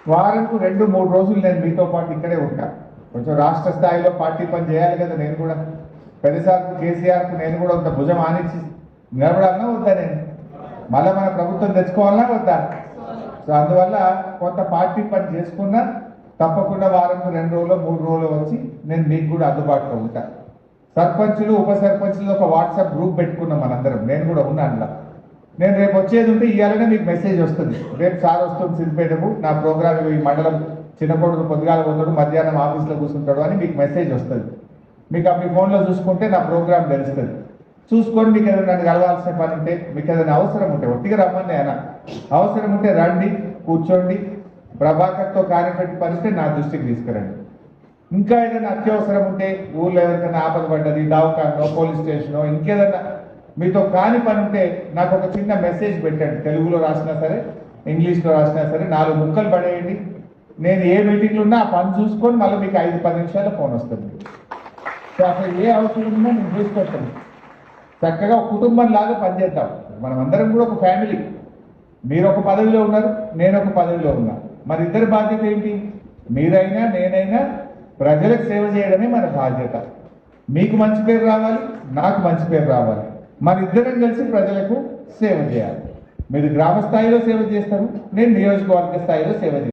వారంకు 2-3 రోజులు నేను మీతో పాటు ఇక్కడే ఉంటా. కొంచెం రాష్ట్ర స్థాయిలో పార్టీ పని చేయాలి కదా. నేను కూడా పెద్దసార్కు కేసీఆర్కు నేను కూడా ఒక భుజం ఆనిచ్చి నిలబడాలన్నా వద్దా, నేను మళ్ళీ మన ప్రభుత్వం తెచ్చుకోవాలన్నా వద్దా? సో అందువల్ల కొంత పార్టీ పని చేసుకున్నా తప్పకుండా వారంకు 2 రోజులు 3 రోజులు వచ్చి నేను మీకు కూడా అందుబాటులో ఉంటా. సర్పంచులు ఉప సర్పంచులు ఒక వాట్సాప్ గ్రూప్ పెట్టుకున్నాం మనందరం, నేను కూడా ఉన్నా అందులో. నేను రేపు వచ్చేది ఉంటే ఇవాళనే మీకు మెసేజ్ వస్తుంది, రేపు సార్ వస్తుంది సిద్దిపేటకు, నా ప్రోగ్రామ్ ఈ మండలం చిన్నకొడుకు పొద్దుగాల పోతాడు, మధ్యాహ్నం ఆఫీస్లో కూర్చుంటాడు అని మీకు మెసేజ్ వస్తుంది. మీకు మీ ఫోన్లో చూసుకుంటే నా ప్రోగ్రామ్ తెలుస్తుంది. చూసుకొని మీకు ఏదైనా నన్ను కలవాల్సిన పని ఉంటే, మీకు ఏదైనా అవసరం ఉంటే ఒట్టిగా రమ్మని అయినా అవసరం ఉంటే రండి, కూర్చోండి. ప్రభాకర్తో కార్యక్రమం పని ఉంటే నా దృష్టికి తీసుకురండి. ఇంకా ఏదైనా అత్యవసరం ఉంటే, ఊళ్ళో ఎవరికైనా ఆపద పడ్డది, దవాఖానో పోలీస్ స్టేషనో ఇంకేదన్నా మీతో కాని పని ఉంటే నాకు ఒక చిన్న మెసేజ్ పెట్టండి. తెలుగులో రాసినా సరే, ఇంగ్లీష్లో రాసినా సరే, 4 ముక్కలు పడేయండి. నేను ఏ మీటింగ్లో ఉన్నా ఆ పని చూసుకొని మళ్ళీ మీకు 5-10 నిమిషాల్లో ఫోన్ వస్తుంది. సో అసలు ఏ అవసరం ఉన్నా నేను చూసుకొస్తాను. చక్కగా ఒక కుటుంబం లాగా పనిచేద్దాం. మనం అందరం కూడా ఒక ఫ్యామిలీ. మీరు ఒక పదవిలో ఉన్నారు, నేను ఒక పదవిలో ఉన్నా. మరి ఇద్దరి బాధ్యత ఏంటి? మీరైనా నేనైనా ప్రజలకు సేవ చేయడమే మన బాధ్యత. మీకు మంచి పేరు రావాలి, నాకు మంచి పేరు రావాలి. మన ఇద్దరం కలిసి ప్రజలకు సేవ చేయాలి. మీరు గ్రామ స్థాయిలో సేవ చేస్తారు, నేను నియోజకవర్గ స్థాయిలో సేవ చేస్తాను.